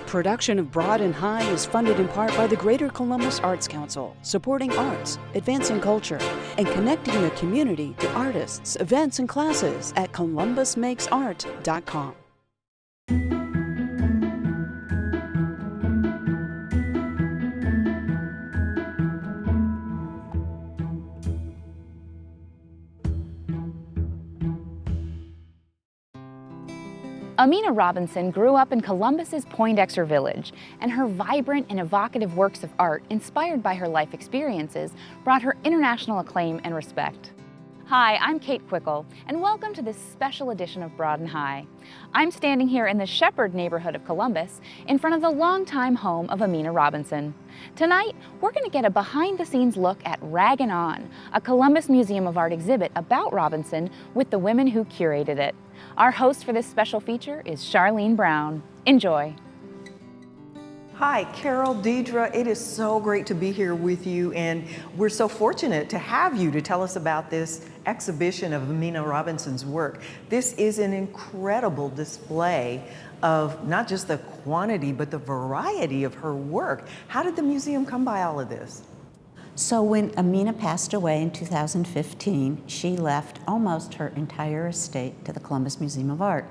Production of Broad and High is funded in part by the Greater Columbus Arts Council, supporting arts, advancing culture, and connecting the community to artists, events, and classes at columbusmakesart.com. Amina Robinson grew up in Columbus's Poindexter Village, and her vibrant and evocative works of art, inspired by her life experiences, brought her international acclaim and respect. Hi, I'm Kate Quickle, and welcome to this special edition of Broad and High. I'm standing here in the Shepherd neighborhood of Columbus, in front of the longtime home of Amina Robinson. Tonight, we're going to get a behind-the-scenes look at Raggin' On, a Columbus Museum of Art exhibit about Robinson with the women who curated it. Our host for this special feature is Charlene Brown. Enjoy. Hi, Carol, Deidre. It is so great to be here with you, and we're so fortunate to have you to tell us about this exhibition of Amina Robinson's work. This is an incredible display of not just the quantity, but the variety of her work. How did the museum come by all of this? So when Amina passed away in 2015, she left almost her entire estate to the Columbus Museum of Art.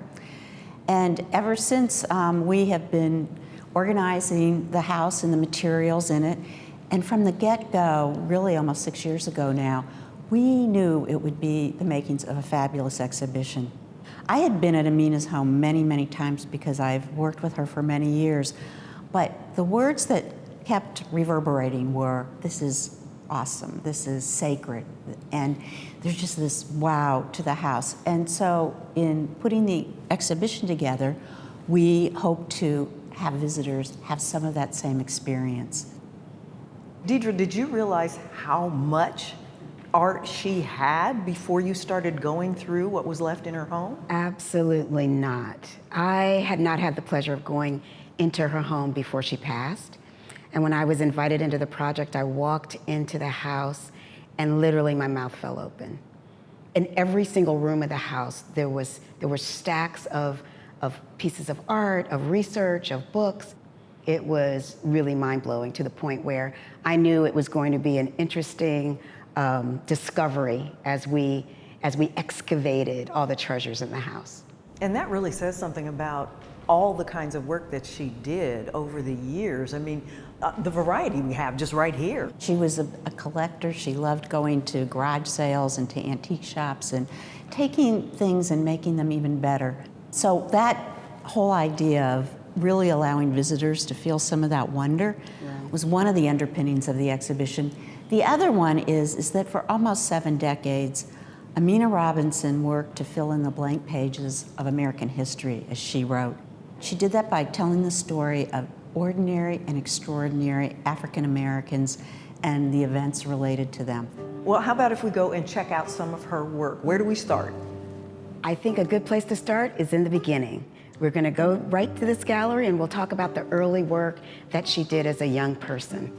And ever since, we have been organizing the house and the materials in it. And from the get-go, really almost 6 years ago now, we knew it would be the makings of a fabulous exhibition. I had been at Amina's home many, many times because I've worked with her for many years. But the words that kept reverberating were, this is awesome, this is sacred, and there's just this wow to the house. And so in putting the exhibition together, we hope to have visitors have some of that same experience. Deidre, did you realize how much art she had before you started going through what was left in her home? Absolutely not. I had not had the pleasure of going into her home before she passed. And when I was invited into the project, I walked into the house and literally my mouth fell open. In every single room of the house, there were stacks of pieces of art, of research, of books. It was really mind-blowing to the point where I knew it was going to be an interesting discovery as we excavated all the treasures in the house. And that really says something about all the kinds of work that she did over the years. I mean, the variety we have just right here. She was a collector. She loved going to garage sales and to antique shops and taking things and making them even better. So that whole idea of really allowing visitors to feel some of that wonder was one of the underpinnings of the exhibition. The other one is that for almost 7 decades, Amina Robinson worked to fill in the blank pages of American history, as she wrote. She did that by telling the story of ordinary and extraordinary African Americans and the events related to them. Well, how about if we go and check out some of her work? Where do we start? I think a good place to start is in the beginning. We're going to go right to this gallery and we'll talk about the early work that she did as a young person.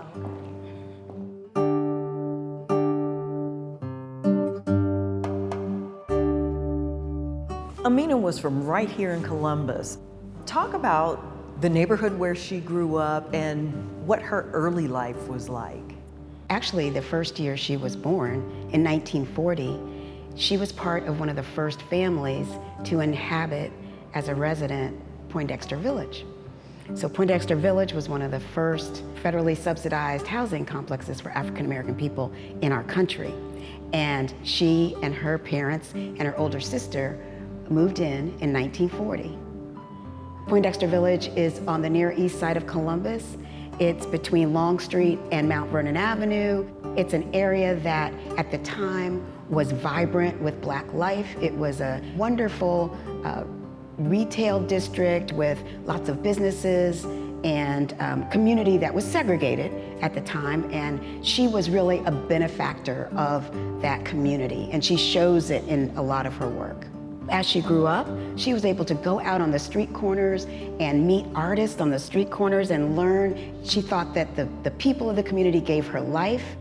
Amina was from right here in Columbus. Talk about the neighborhood where she grew up and what her early life was like. Actually, the first year she was born, in 1940, she was part of one of the first families to inhabit as a resident Poindexter Village. So Poindexter Village was one of the first federally subsidized housing complexes for African American people in our country. And she and her parents and her older sister moved in 1940. Poindexter Village is on the near east side of Columbus. It's between Long Street and Mount Vernon Avenue. It's an area that at the time was vibrant with Black life. It was a wonderful retail district with lots of businesses and community that was segregated at the time. And she was really a benefactor of that community, and she shows it in a lot of her work. As she grew up, she was able to go out on the street corners and meet artists on the street corners and learn. She thought that the people of the community gave her life.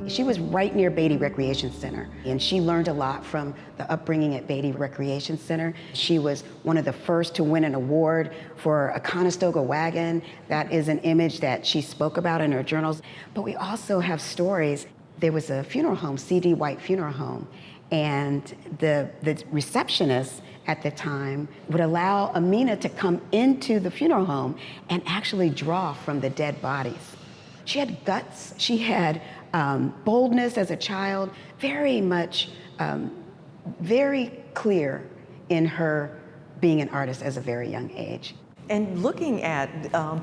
She was right near Beatty Recreation Center, and she learned a lot from the upbringing at Beatty Recreation Center. She was one of the first to win an award for a Conestoga wagon. That is an image that she spoke about in her journals. But we also have stories. There was a funeral home, C.D. White Funeral Home, and the receptionist at the time would allow Amina to come into the funeral home and actually draw from the dead bodies. She had guts, she had boldness as a child, very much, very clear in her being an artist as a very young age. And looking at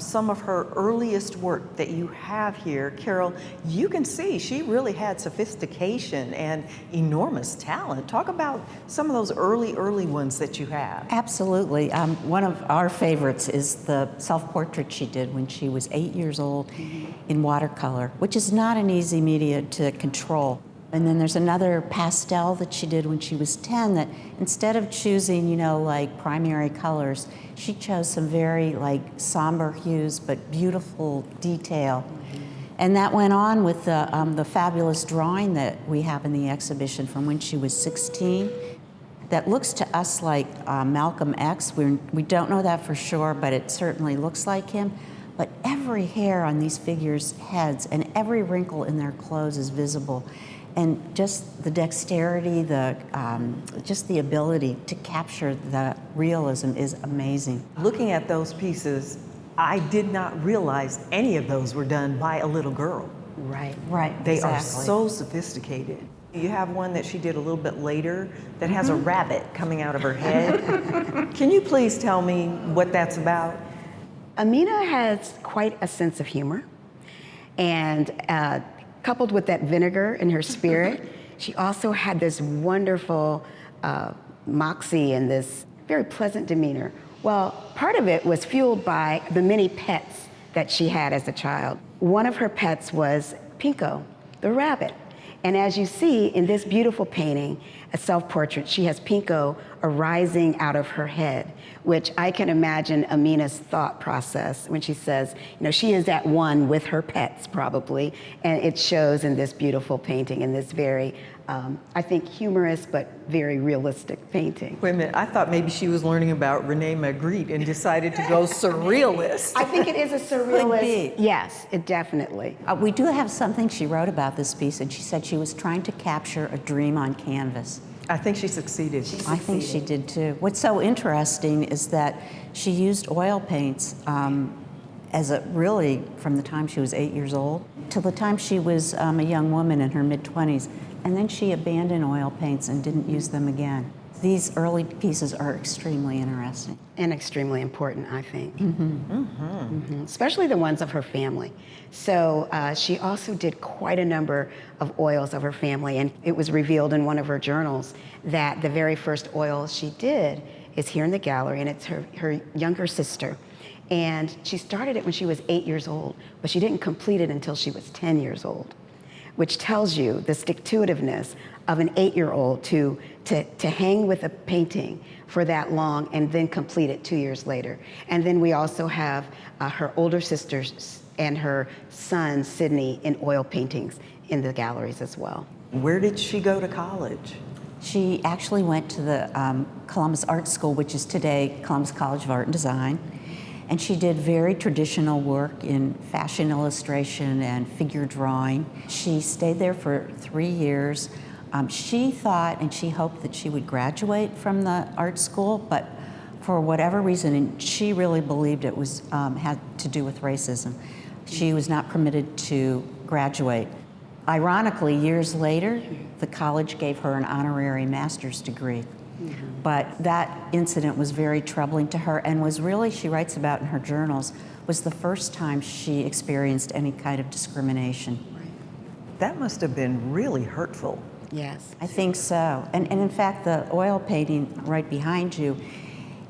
some of her earliest work that you have here, Carol, you can see she really had sophistication and enormous talent. Talk about some of those early ones that you have. Absolutely. One of our favorites is the self-portrait she did when she was 8 years old in watercolor, which is not an easy media to control. And then there's another pastel that she did when she was 10 that instead of choosing, you know, like primary colors, she chose some very like somber hues but beautiful detail. And that went on with the fabulous drawing that we have in the exhibition from when she was 16. That looks to us like Malcolm X. We don't know that for sure, but it certainly looks like him. But every hair on these figures' heads and every wrinkle in their clothes is visible. And just the dexterity, just the ability to capture the realism is amazing. Looking at those pieces, I did not realize any of those were done by a little girl. Right. Right, They exactly. are so sophisticated. You have one that she did a little bit later that has a rabbit coming out of her head. Can you please tell me what that's about? Amina has quite a sense of humor, and coupled with that vinegar in her spirit, she also had this wonderful moxie and this very pleasant demeanor. Well, part of it was fueled by the many pets that she had as a child. One of her pets was Pinko, the rabbit. And as you see in this beautiful painting, a self-portrait, she has Pinko arising out of her head, which I can imagine Amina's thought process when she says, you know, she is at one with her pets probably, and it shows in this beautiful painting, in this very, I think, humorous but very realistic painting. Wait a minute, I thought maybe she was learning about Rene Magritte and decided to go surrealist. I think it is a surrealist. Yes, it definitely. We do have something she wrote about this piece, and she said she was trying to capture a dream on canvas. I think she succeeded. I think she did too. What's so interesting is that she used oil paints really from the time she was 8 years old till the time she was a young woman in her mid-20s. And then she abandoned oil paints and didn't use them again. These early pieces are extremely interesting. And extremely important, I think. Especially the ones of her family. So she also did quite a number of oils of her family, and it was revealed in one of her journals that the very first oil she did is here in the gallery, and it's her younger sister. And she started it when she was 8 years old, but she didn't complete it until she was 10 years old, which tells you the stick-to-itiveness of an 8-year-old to hang with a painting for that long and then complete it 2 years later. And then we also have her older sisters and her son, Sydney, in oil paintings in the galleries as well. Where did she go to college? She actually went to the Columbus Art School, which is today Columbus College of Art and Design. And she did very traditional work in fashion illustration and figure drawing. She stayed there for 3 years. She thought and she hoped that she would graduate from the art school, but for whatever reason, and she really believed it was had to do with racism, she was not permitted to graduate. Ironically, years later, the college gave her an honorary master's degree. But that incident was very troubling to her and was really, she writes about in her journals, was the first time she experienced any kind of discrimination. That must have been really hurtful. Yes. I think so. And in fact, the oil painting right behind you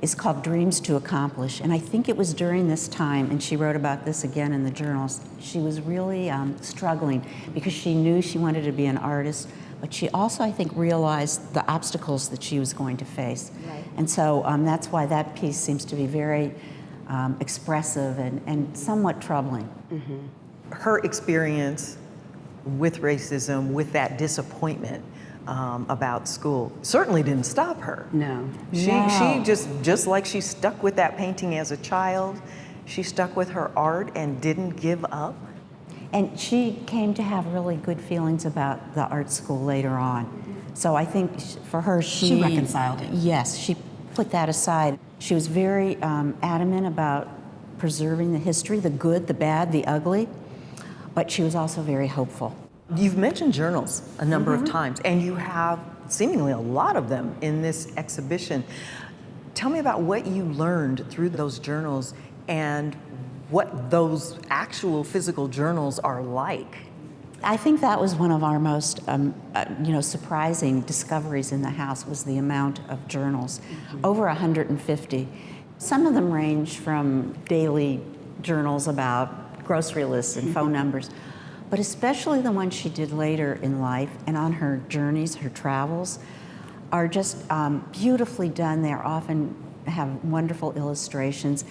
is called Dreams to Accomplish. And I think it was during this time, and she wrote about this again in the journals, she was really struggling because she knew she wanted to be an artist, but she also, I think, realized the obstacles that she was going to face. Right. And so that's why that piece seems to be very expressive and somewhat troubling. Her experience with racism, with that disappointment about school, certainly didn't stop her. No. She just like she stuck with that painting as a child, she stuck with her art and didn't give up. And she came to have really good feelings about the art school later on. So I think for her, She reconciled it. Yes, she put that aside. She was very adamant about preserving the history, the good, the bad, the ugly, but she was also very hopeful. You've mentioned journals a number of times, and you have seemingly a lot of them in this exhibition. Tell me about what you learned through those journals and what those actual physical journals are like. I think that was one of our most surprising discoveries in the house was the amount of journals, over 150. Some of them range from daily journals about grocery lists and phone numbers, but especially the ones she did later in life and on her journeys, her travels, are just beautifully done. They often have wonderful illustrations.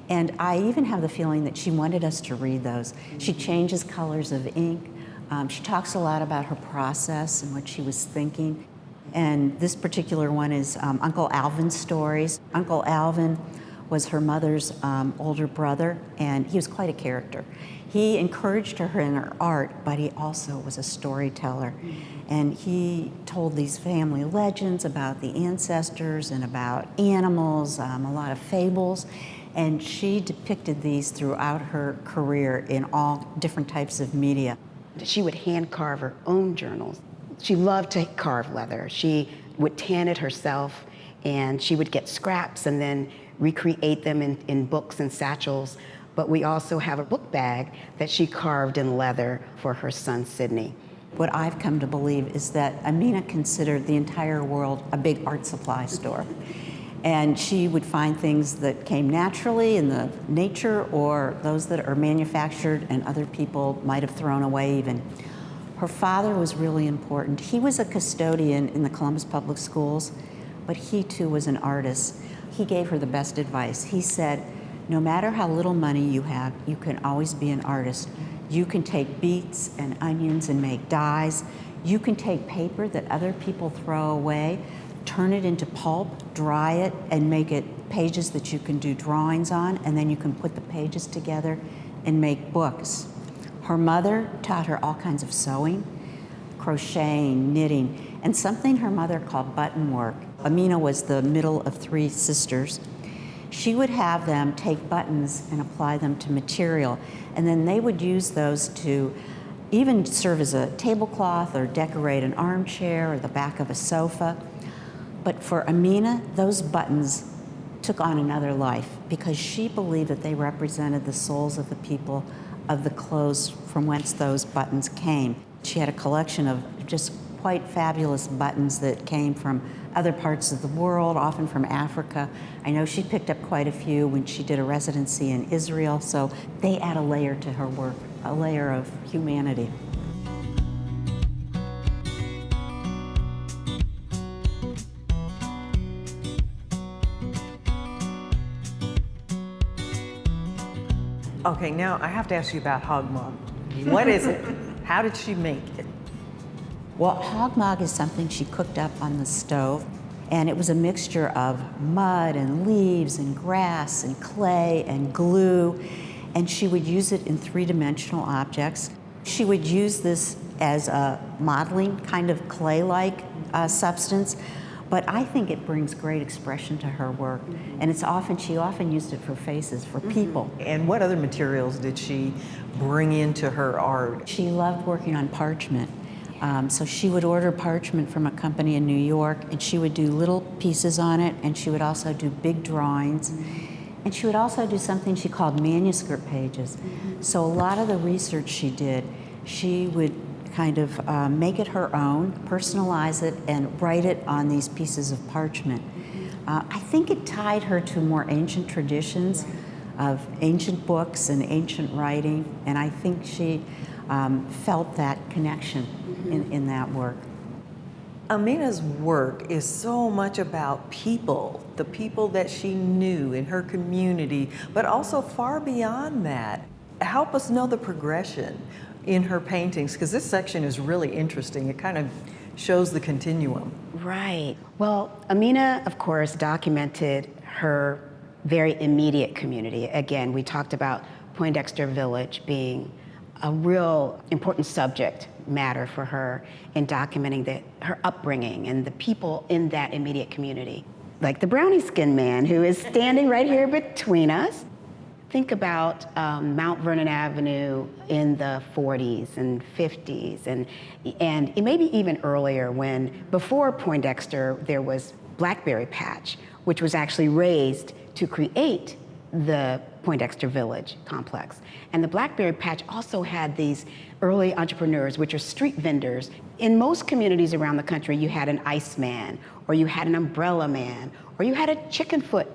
And I even have the feeling that she wanted us to read those. She changes colors of ink. She talks a lot about her process and what she was thinking. And this particular one is Uncle Alvin's stories. Uncle Alvin was her mother's older brother, and he was quite a character. He encouraged her in her art, but he also was a storyteller. And he told these family legends about the ancestors and about animals, a lot of fables. And she depicted these throughout her career in all different types of media. She would hand carve her own journals. She loved to carve leather. She would tan it herself, and she would get scraps and then recreate them in books and satchels. But we also have a book bag that she carved in leather for her son, Sidney. What I've come to believe is that Amina considered the entire world a big art supply store. And she would find things that came naturally in the nature or those that are manufactured and other people might have thrown away even. Her father was really important. He was a custodian in the Columbus Public Schools, but he too was an artist. He gave her the best advice. He said, no matter how little money you have, you can always be an artist. You can take beets and onions and make dyes. You can take paper that other people throw away, turn it into pulp, dry it, and make it pages that you can do drawings on, and then you can put the pages together and make books. Her mother taught her all kinds of sewing, crocheting, knitting, and something her mother called button work. Amina was the middle of three sisters. She would have them take buttons and apply them to material, and then they would use those to even serve as a tablecloth or decorate an armchair or the back of a sofa. But for Amina, those buttons took on another life because she believed that they represented the souls of the people of the clothes from whence those buttons came. She had a collection of just quite fabulous buttons that came from other parts of the world, often from Africa. I know she picked up quite a few when she did a residency in Israel, so they add a layer to her work, a layer of humanity. Okay, now I have to ask you about Hogmog. What is it? How did she make it? Well, hogmog is something she cooked up on the stove, and it was a mixture of mud and leaves and grass and clay and glue, and she would use it in three-dimensional objects. She would use this as a modeling kind of clay-like substance, but I think it brings great expression to her work, and she often used it for faces, for people. And what other materials did she bring into her art? She loved working on parchment. So she would order parchment from a company in New York, and she would do little pieces on it, and she would also do big drawings. And she would also do something she called manuscript pages. So a lot of the research she did, she would kind of make it her own, personalize it, and write it on these pieces of parchment. I think it tied her to more ancient traditions of ancient books and ancient writing, and I think she felt that connection in that work. Amina's work is so much about people, the people that she knew in her community, but also far beyond that. Help us know the progression in her paintings, because this section is really interesting. It kind of shows the continuum. Right. Well, Amina, of course, documented her very immediate community. Again, we talked about Poindexter Village being a real important subject matter for her in documenting her upbringing and the people in that immediate community. Like the brownie skin man who is standing right here between us. Think about Mount Vernon Avenue in the 40s and 50s and maybe even earlier when, before Poindexter, there was Blackberry Patch, which was actually raised to create the Poindexter Village complex. And the Blackberry Patch also had these early entrepreneurs, which are street vendors. In most communities around the country, you had an ice man, or you had an umbrella man, or you had a chicken foot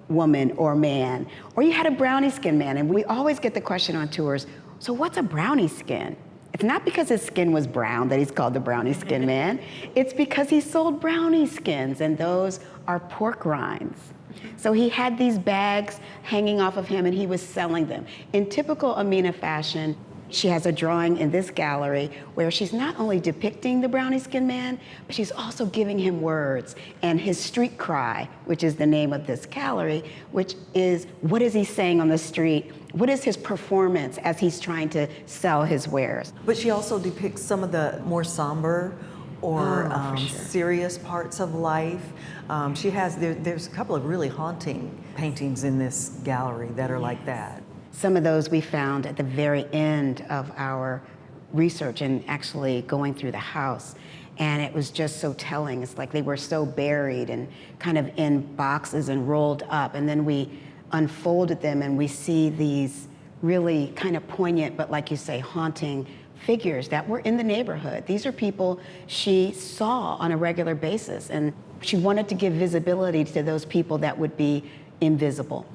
woman or man, or you had a brownie skin man. And we always get the question on tours, so what's a brownie skin? It's not because his skin was brown that he's called the brownie skin man. It's because he sold brownie skins, and those are pork rinds. So he had these bags hanging off of him and he was selling them. In typical Amina fashion, she has a drawing in this gallery where she's not only depicting the brownie skin man, but she's also giving him words and his street cry, which is the name of this gallery, which is, what is he saying on the street? What is his performance as he's trying to sell his wares? But she also depicts some of the more somber or serious parts of life. She has, there's a couple of really haunting paintings in this gallery that are like that. Some of those we found at the very end of our research and actually going through the house. And it was just so telling. It's like they were so buried and kind of in boxes and rolled up. And then we unfolded them and we see these really kind of poignant, but like you say, haunting figures that were in the neighborhood. These are people she saw on a regular basis. And she wanted to give visibility to those people that would be invisible.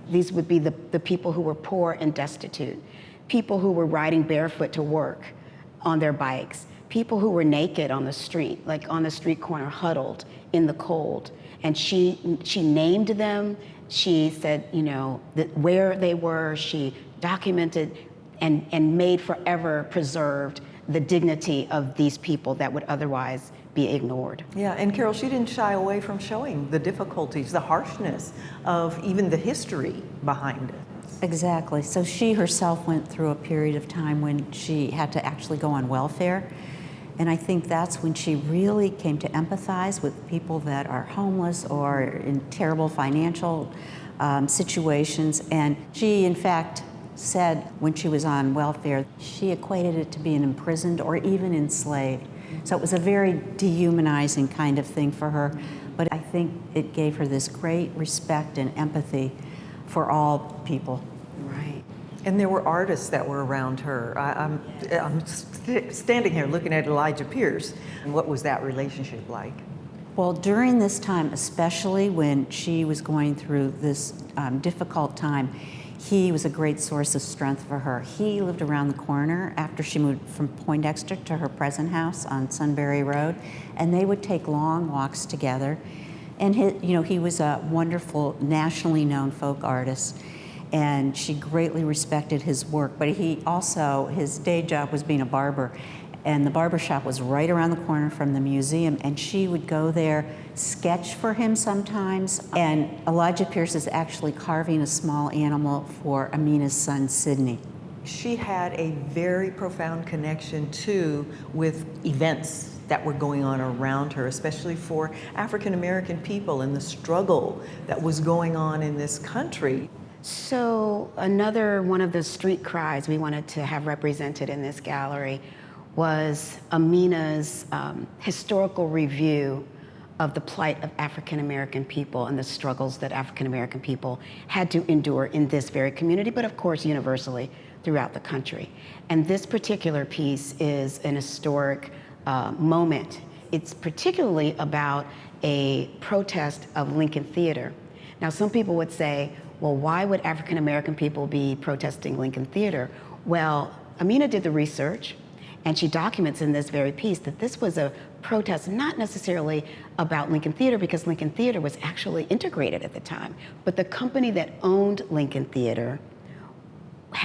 These would be the people who were poor and destitute, people who were riding barefoot to work on their bikes, people who were naked on the street, like on the street corner, huddled in the cold. And she named them. She said, you know, where they were. She documented and made forever preserved the dignity of these people that would otherwise be ignored. Yeah, and Carol, she didn't shy away from showing the difficulties, the harshness of even the history behind it. Exactly. So she herself went through a period of time when she had to actually go on welfare. And I think that's when she really came to empathize with people that are homeless or in terrible financial situations. And she, in fact, said when she was on welfare, she equated it to being imprisoned or even enslaved. So it was a very dehumanizing kind of thing for her. But I think it gave her this great respect and empathy for all people. Right. And there were artists that were around her. I'm standing here looking at Elijah Pierce. And what was that relationship like? Well, during this time, especially when she was going through this difficult time, he was a great source of strength for her. He lived around the corner after she moved from Poindexter to her present house on Sunbury Road, and they would take long walks together. And he was a wonderful, nationally known folk artist, and she greatly respected his work. But he also, his day job was being a barber, and the barber shop was right around the corner from the museum, and she would go there, sketch for him sometimes. And Elijah Pierce is actually carving a small animal for Amina's son, Sidney. She had a very profound connection, too, with events that were going on around her, especially for African American people and the struggle that was going on in this country. So another one of the street cries we wanted to have represented in this gallery was Amina's historical review of the plight of African American people and the struggles that African American people had to endure in this very community, but of course universally throughout the country. And this particular piece is an historic moment. It's particularly about a protest of Lincoln Theater. Now, some people would say, well, why would African American people be protesting Lincoln Theater? Well, Amina did the research, and she documents in this very piece that this was a protest not necessarily about Lincoln Theater, because Lincoln Theater was actually integrated at the time. But the company that owned Lincoln Theater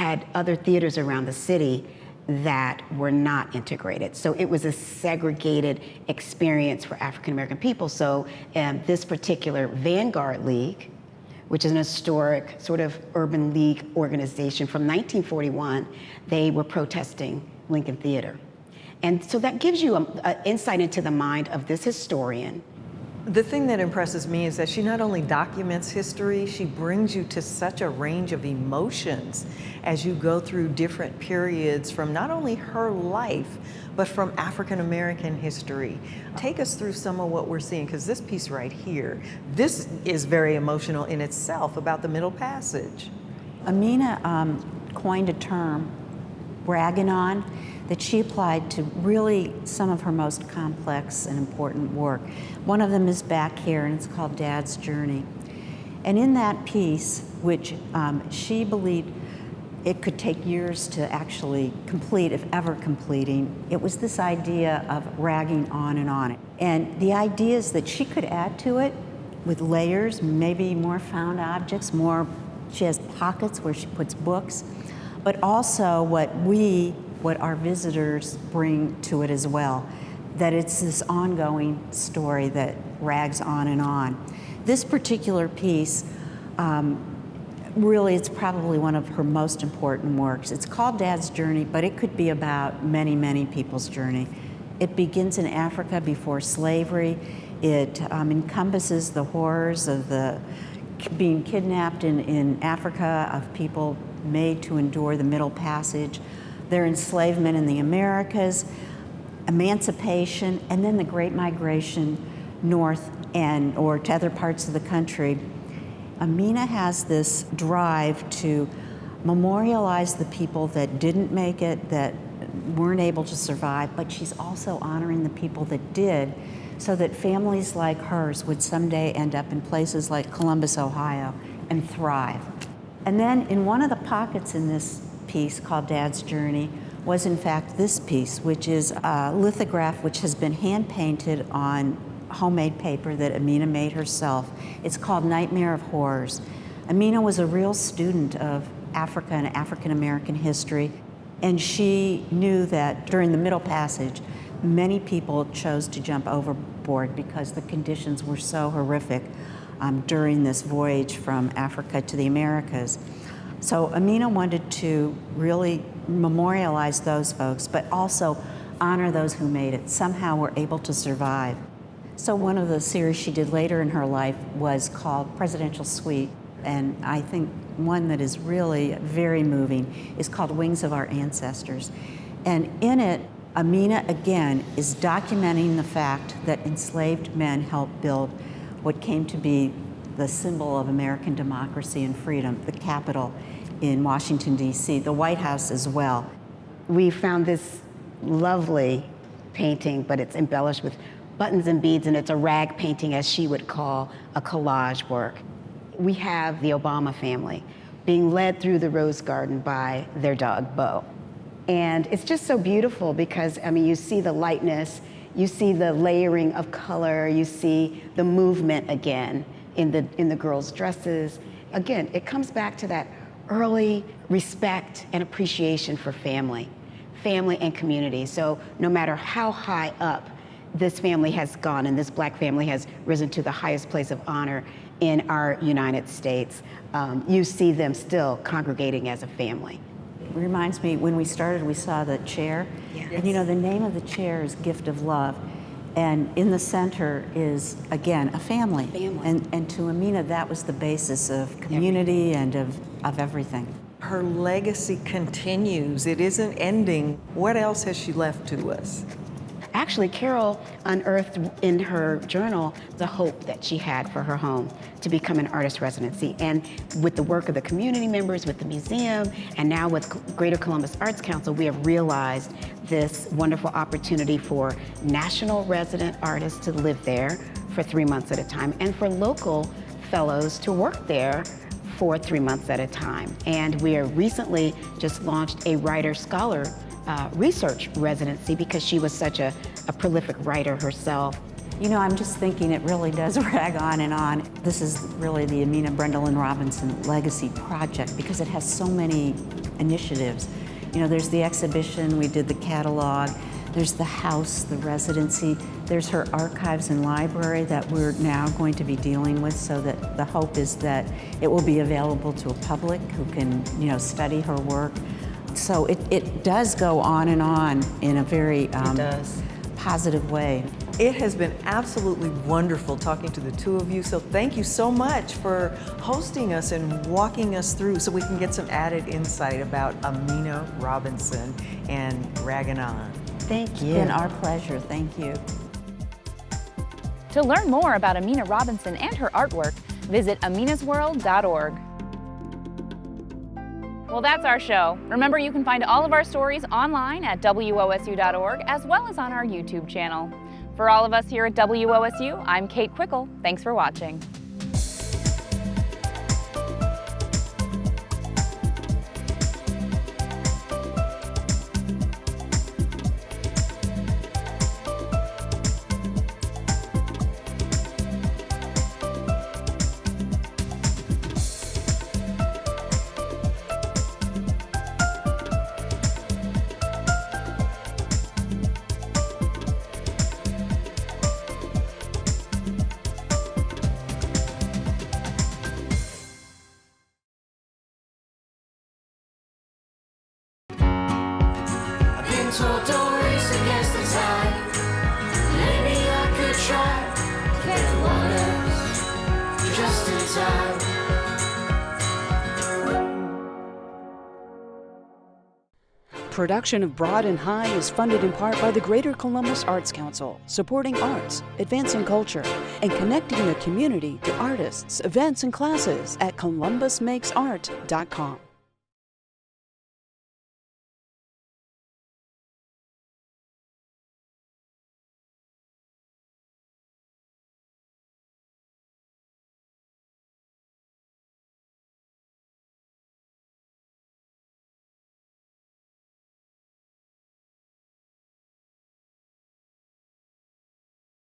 had other theaters around the city that were not integrated. So it was a segregated experience for African American people. So this particular Vanguard League, which is an historic sort of urban league organization from 1941, they were protesting Lincoln Theater. And so that gives you an insight into the mind of this historian. The thing that impresses me is that she not only documents history, she brings you to such a range of emotions as you go through different periods from not only her life, but from African American history. Take us through some of what we're seeing, because this piece right here, this is very emotional in itself about the Middle Passage. Amina coined a term, ragging on, that she applied to really some of her most complex and important work. One of them is back here, and it's called Dad's Journey. And in that piece, which she believed it could take years to actually complete, if ever completing, it was this idea of ragging on and on. And the idea is that she could add to it with layers, maybe more found objects, she has pockets where she puts books, but also what our visitors bring to it as well, that it's this ongoing story that rags on and on. This particular piece, really, it's probably one of her most important works. It's called Dad's Journey, but it could be about many, many people's journey. It begins in Africa before slavery. It encompasses the horrors of being kidnapped in Africa, of people made to endure the Middle Passage, their enslavement in the Americas, emancipation, and then the Great Migration north or to other parts of the country. Amina has this drive to memorialize the people that didn't make it, that weren't able to survive, but she's also honoring the people that did, so that families like hers would someday end up in places like Columbus, Ohio, and thrive. And then in one of the pockets in this piece called Dad's Journey was in fact this piece, which is a lithograph which has been hand-painted on homemade paper that Amina made herself. It's called Nightmare of Horrors. Amina was a real student of Africa and African American history, and she knew that during the Middle Passage, many people chose to jump overboard because the conditions were so horrific during this voyage from Africa to the Americas. So Amina wanted to really memorialize those folks, but also honor those who made it, somehow were able to survive. So one of the series she did later in her life was called Presidential Suite, and I think one that is really very moving is called Wings of Our Ancestors. And in it, Amina, again, is documenting the fact that enslaved men helped build what came to be the symbol of American democracy and freedom, the Capitol in Washington, D.C., the White House as well. We found this lovely painting, but it's embellished with buttons and beads, and it's a rag painting, as she would call a collage work. We have the Obama family being led through the Rose Garden by their dog, Bo. And it's just so beautiful because, I mean, you see the lightness, you see the layering of color, you see the movement again in the girls' dresses. Again, it comes back to that early respect and appreciation for family and community. So no matter how high up this family has gone, and this Black family has risen to the highest place of honor in our United States, you see them still congregating as a family. It reminds me, when we started, we saw the chair. Yes. And you know, the name of the chair is Gift of Love. And in the center is, again, a family. And to Amina, that was the basis of community and of everything. Her legacy continues. It isn't ending. What else has she left to us? Actually, Carol unearthed in her journal the hope that she had for her home to become an artist residency. And with the work of the community members, with the museum, and now with Greater Columbus Arts Council, we have realized this wonderful opportunity for national resident artists to live there for 3 months at a time, and for local fellows to work there for 3 months at a time. And we are recently just launched a writer-scholar research residency because she was such a prolific writer herself. You know, I'm just thinking it really does rag on and on. This is really the Amina Brenda Lynn Robinson Legacy Project because it has so many initiatives. You know, there's the exhibition, we did the catalog, there's the house, the residency, there's her archives and library that we're now going to be dealing with, so that the hope is that it will be available to a public who can, you know, study her work. So it does go on and on in a very positive way. It has been absolutely wonderful talking to the two of you, so thank you so much for hosting us and walking us through so we can get some added insight about Amina Robinson and Ragganon. Thank you. It's been our pleasure, thank you. To learn more about Amina Robinson and her artwork, visit aminasworld.org. Well, that's our show. Remember, you can find all of our stories online at WOSU.org, as well as on our YouTube channel. For all of us here at WOSU, I'm Kate Quickle. Thanks for watching. So don't race against the tide. Maybe I could try to get the waters just in time. Production of Broad and High is funded in part by the Greater Columbus Arts Council, supporting arts, advancing culture, and connecting the community to artists, events, and classes at columbusmakesart.com.